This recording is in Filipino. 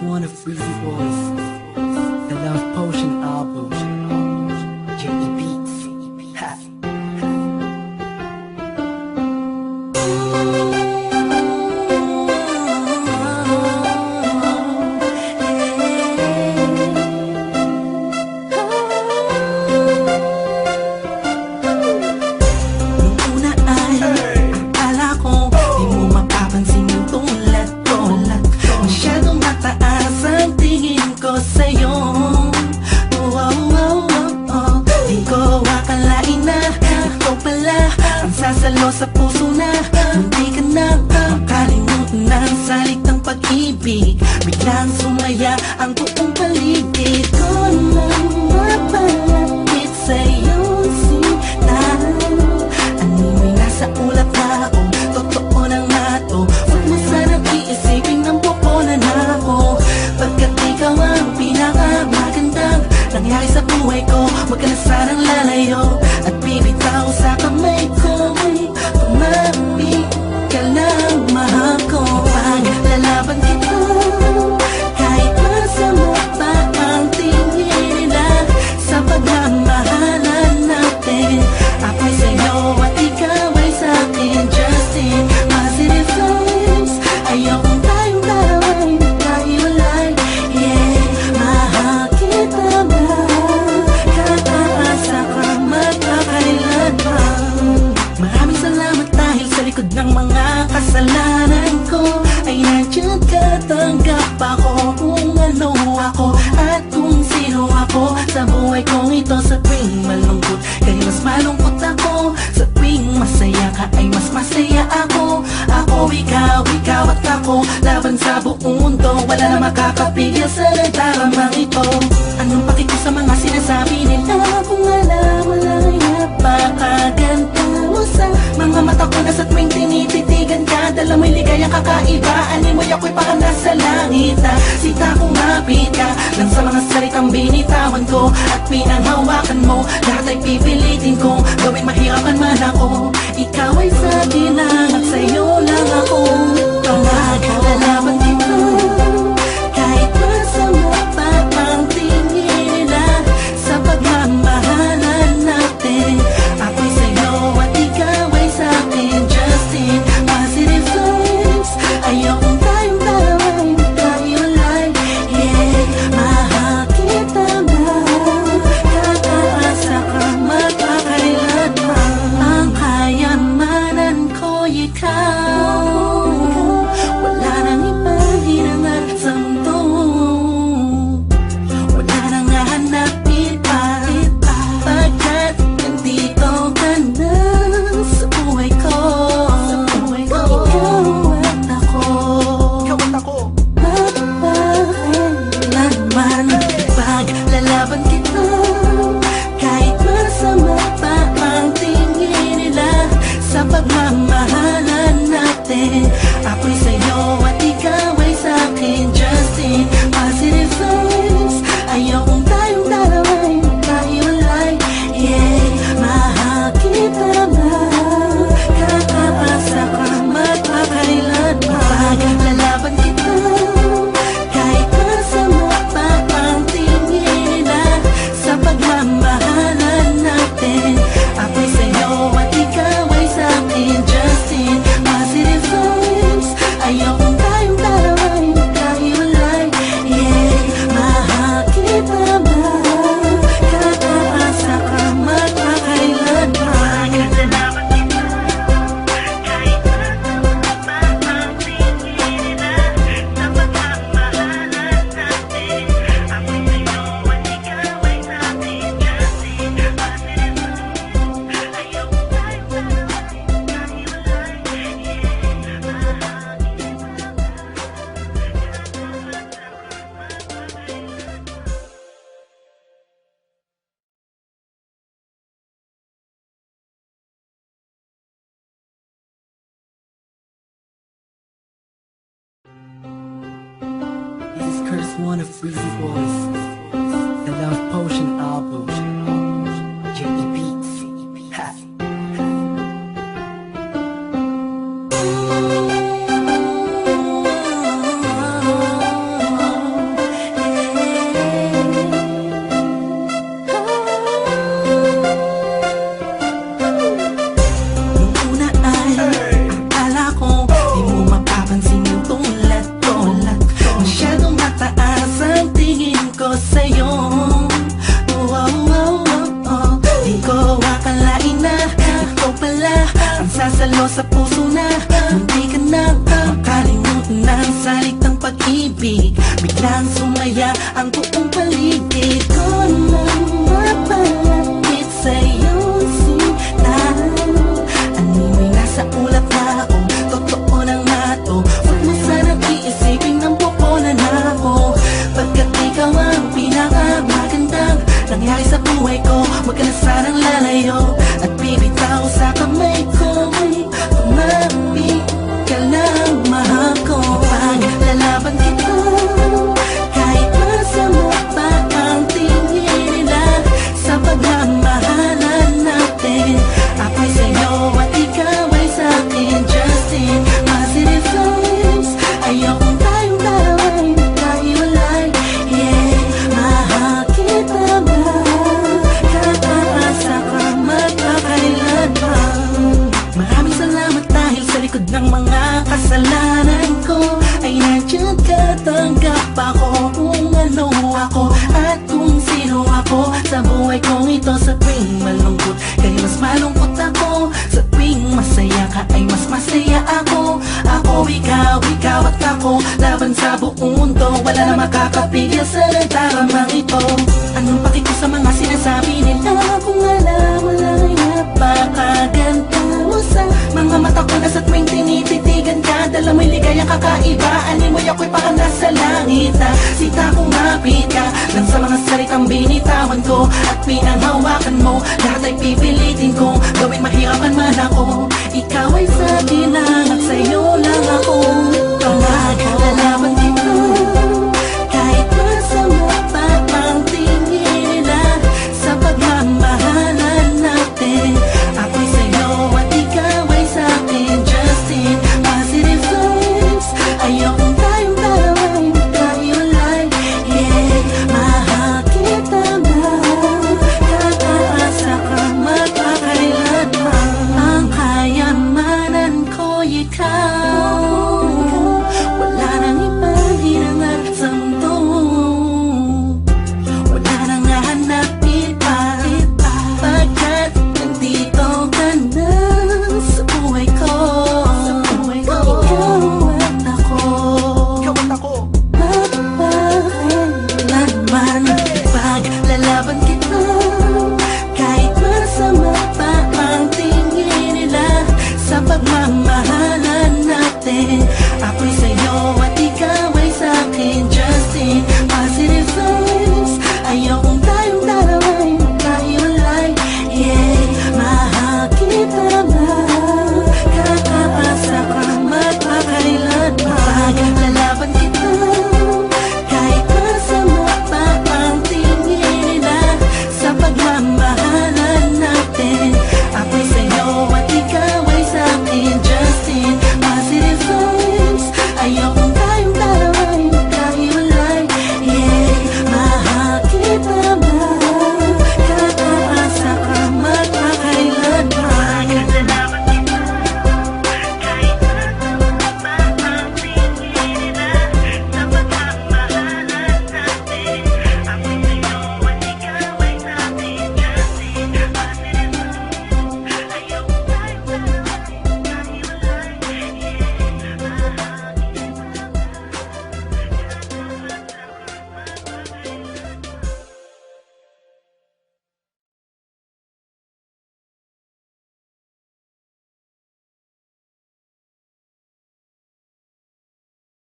One of Freezy Boys, the Love Potion album, J.E. Beats. Ha. Nung una ay akala ko di mo mapapansin yung tulad ko. Masyadong mataas ang tingin ko sa'yo. Di ko akalain na ikaw pala ang sasalo sa puso na munti ka nang makalimutan ng salik ng pag-ibig. Biglang sumaya ang buong paligid ko nang mapalapit sa'yo. Sinta, animoy nasa ulap na ako, totoo na nga to. Huwag mo sanang iisipin ng pupunan ako, pagkat ikaw ang pinakamagandang nangyari sa buhay ko. Huwag ka na sanang lalayo at bibitaw sa kamay ko. Tumamig ka lang, mahal ko. Paglalaban kita kahit masama pa ang tingin nila sa pagmamahalan natin. Ako'y sa'yo at ikaw ay sa'kin. Just in positive vibes, ayokong tayong dalawa'y magkahiwalay. Yeah, mahal kita ba? Kakaasa ka magpakailanman. Maraming salamat dahil sa likod ng mga kasalanan ko ay nandiyan ka, tanggap ako kung ano ako at kung sino ako sa buhay kong ito. Sa tuwing malungkot kay mas malungkot ako, sa tuwing masaya ka ay mas masaya ako. Ako, ikaw at ako, laban sa buong mundo. Wala na makakapigil sa nagdaramang ito. Anong paki ko sa mga sinasabi nila? Kung alam mo lang ay napakaganda mo sa mga mata ko na sa tuwing tinititigan ka. Dala mo'y ligayang kakaiba, animoy ako'y parang nasa langit na sita kumapit ka lang sa mga salitang binitawan ko at pinanghawakan mo. Lahat ay pipilitin ko, gawin mahirapan man ako. Ikaw ay sa akin lang at sa'yo lang ako. Pangag-lalaban kita kahit masama pa ang tingin nila sa pagmamahalan natin. Ako'y sa'yo at ikaw ay sa'kin. Just in positive vibes, ayokong tayong dalawa'y magkahiwalay. Yeah, mahal kita ba? Kakaasa ka magpakailanman. Ang kayamanan ko'y ikaw, wala nang ibang hinangat sa mundo. Wala nang hahanapin pa, pagkat nandito ka na sa buhay ko. Ikaw at ako, mapakailanman. Paglalaban kita kahit masama pa ang tingin nila sa pagmamahalan natin. Ako'y sa'yo at ikaw ay sa'kin. Just in positive vibes, ayokong tayong dalawa'y magkahiwalay. Yeah, mahal kita ba? Kakaasa ka magpakailanman. Paglalaban kita kahit masama pa ang tingin nila sa pagmamahalan natin. Ako'y sa'yo at ikaw ay sa'kin. Just in positive vibes, ayokong tayong dalawa'y magkahiwalay. Yeah, mahal kita ba? Kakaasa ka magpakailanman. Paglalaban kita kahit masama pa ang tingin nila sa pagmamahalan natin. Ako'y sa'yo at ikaw ay sa'kin. Just in positive vibes, ayokong tayong dalawa'y magkahiwalay. Yeah, mahal kita ba? This is Curse One of Freezy Boys, the Love Potion album, J.E. Beats. Ha. ikaw at ako, laban sa buong mundo. Wala na makakapigil sa nagtaramang ito. Anong paki ko sa mga sinasabi nila? Kung alam mo lang napakaganda mo sa mga mata ko. Nasa't may tinititigan ka, dala mo'y ligaya kakaiba. Animoy ako'y parang nasa langit na sita kong mapit ka lang sa mga salitang binitawan ko at pinanghawakan mo. Lahat ay pipilitin kong gawin mahirapan man ako. Ikaw ay sa akin lang at sa'yo lang ako. Panaglalaban kita kahit masama pa ang tingin nila sa pagmamahalan natin. Ako'y sa'yo at ikaw ay sa'kin. Just in positive vibes, ayokong tayong dalaway, tayo lang. Yeah, mahal kita na kakaasa kang magpakailanman. Ang kayamanan ko'y ikaw, wala nang ibang hinangat sa mundo. Wala nang hahanapin pa, pagkat nandito ka na sa buhay ko. Ikaw at ako, mapapakailanman. Paglalaban kita kahit masama pa ang tingin nila sa pagmamahalan natin. Ako'y